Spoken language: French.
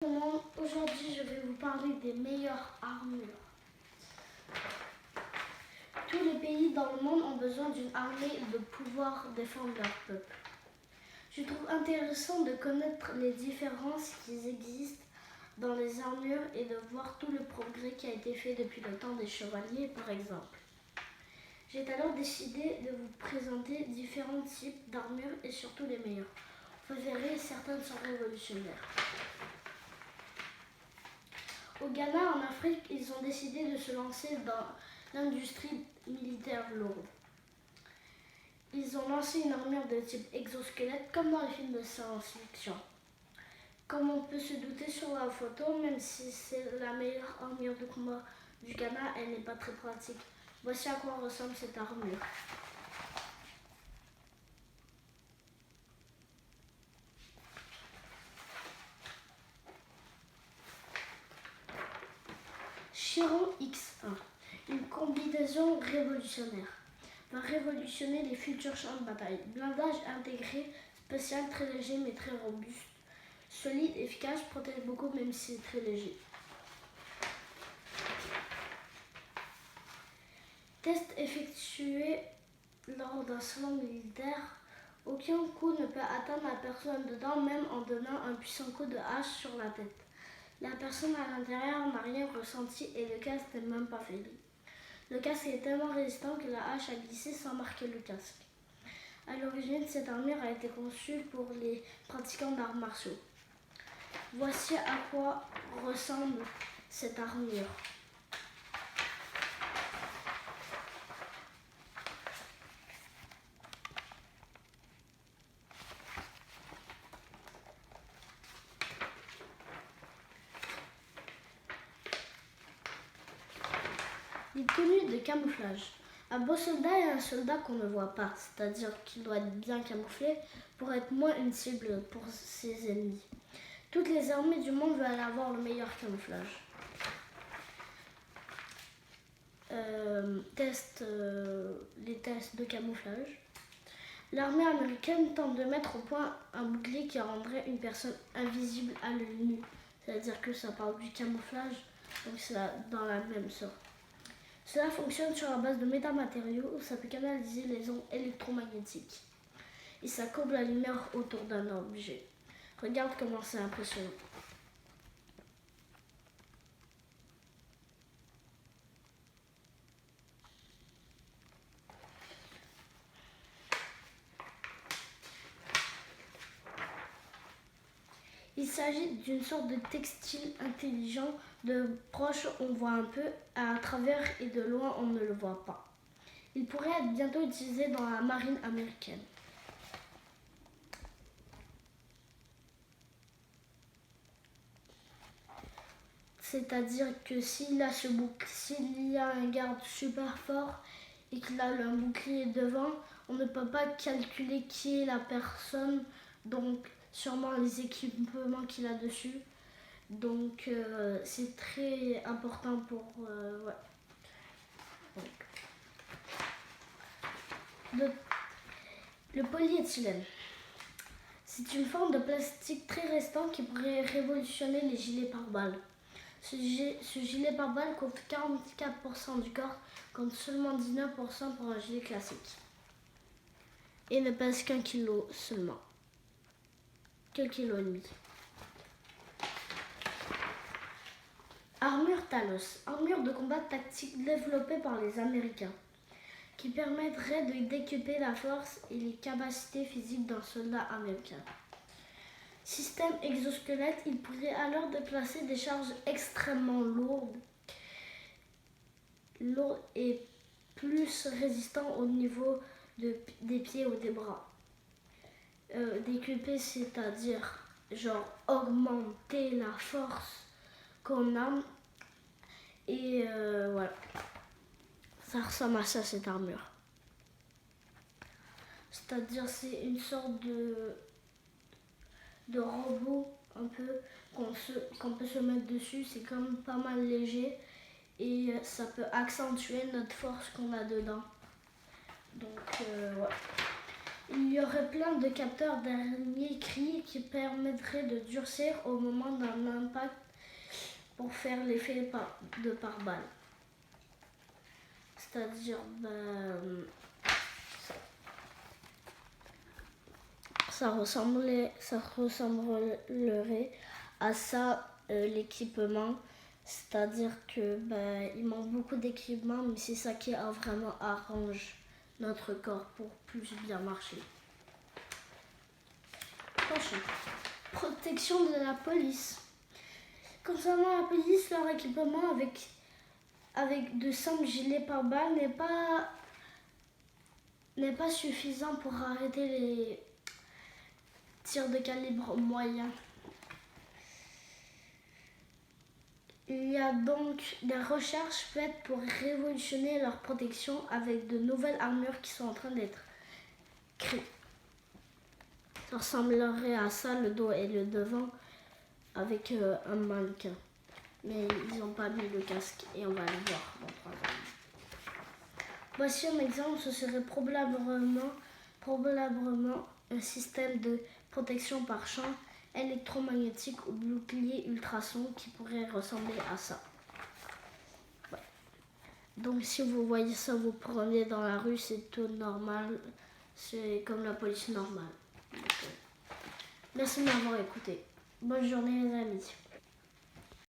Aujourd'hui, je vais vous parler des meilleures armures. Tous les pays dans le monde ont besoin d'une armée de pouvoir défendre leur peuple. Je trouve intéressant de connaître les différences qui existent dans les armures et de voir tout le progrès qui a été fait depuis le temps des chevaliers, par exemple. J'ai alors décidé de vous présenter différents types d'armures et surtout les meilleures. Vous verrez, certaines sont révolutionnaires. Au Ghana, en Afrique, ils ont décidé de se lancer dans l'industrie militaire lourde. Ils ont lancé une armure de type exosquelette comme dans les films de science-fiction. Comme on peut se douter sur la photo, même si c'est la meilleure armure de combat du Ghana, elle n'est pas très pratique. Voici à quoi ressemble cette armure. Chiron X1, une combinaison révolutionnaire, va révolutionner les futurs champs de bataille. Blindage intégré, spécial, très léger mais très robuste. Solide, efficace, protège beaucoup même si c'est très léger. Test effectué lors d'un salon militaire. Aucun coup ne peut atteindre la personne dedans, même en donnant un puissant coup de hache sur la tête. La personne à l'intérieur n'a rien ressenti et le casque n'est même pas faibli. Le casque est tellement résistant que la hache a glissé sans marquer le casque. À l'origine, cette armure a été conçue pour les pratiquants d'arts martiaux. Voici à quoi ressemble cette armure. Les tenues de camouflage. Un beau soldat est un soldat qu'on ne voit pas, c'est-à-dire qu'il doit être bien camouflé pour être moins une cible pour ses ennemis. Toutes les armées du monde veulent avoir le meilleur camouflage. Les tests de camouflage. L'armée américaine tente de mettre au point un bouclier qui rendrait une personne invisible à l'œil nu. C'est-à-dire que ça parle du camouflage, donc c'est dans la même sorte. Cela fonctionne sur la base de métamatériaux où ça peut canaliser les ondes électromagnétiques. Et ça courbe la lumière autour d'un objet. Regarde comment c'est impressionnant. Il s'agit d'une sorte de textile intelligent. De proche, on voit un peu, à travers et de loin, on ne le voit pas. Il pourrait être bientôt utilisé dans la marine américaine. C'est-à-dire que s'il y a un garde super fort et qu'il a un bouclier devant, on ne peut pas calculer qui est la personne, donc sûrement les équipements qu'il a dessus. Donc c'est très important pour... Le polyéthylène. C'est une forme de plastique très résistant qui pourrait révolutionner les gilets pare-balles. Ce gilet pare-balles couvre 44% du corps, contre seulement 19% pour un gilet classique. Et ne pèse qu'1 kg seulement. Quel kilo et demi. Armure Talos, armure de combat tactique développée par les Américains, qui permettrait d'équiper la force et les capacités physiques d'un soldat américain. Système exosquelette, il pourrait alors déplacer des charges extrêmement lourdes et plus résistants au niveau des pieds ou des bras. Décuper, c'est-à-dire genre augmenter la force qu'on a. Et voilà. Ça ressemble à ça, cette armure. C'est-à-dire c'est une sorte de robot un peu qu'on peut se mettre dessus. C'est comme pas mal léger et ça peut accentuer notre force qu'on a dedans. Donc voilà. Il y aurait plein de capteurs dernier cri qui permettraient de durcir au moment d'un impact pour faire l'effet de pare-balles. C'est-à-dire, ça ressemblerait à ça l'équipement. C'est-à-dire que il manque beaucoup d'équipement, mais c'est ça qui vraiment arrange notre corps pour plus bien marcher. Prochain. Protection de la police. Concernant la police, leur équipement avec de simples gilets pare-balles n'est pas suffisant pour arrêter les tirs de calibre moyen. Il y a donc des recherches faites pour révolutionner leur protection avec de nouvelles armures qui sont en train d'être créées. Ça ressemblerait à ça, le dos et le devant, avec un mannequin. Mais ils n'ont pas mis le casque et on va le voir dans 3 ans. Voici un exemple, ce serait probablement un système de protection par champ électromagnétique ou bouclier ultrason qui pourrait ressembler à ça. Ouais. Donc si vous voyez ça, vous prenez dans la rue, c'est tout normal, c'est comme la police normale. Donc, merci de m'avoir écouté. Bonne journée les amis.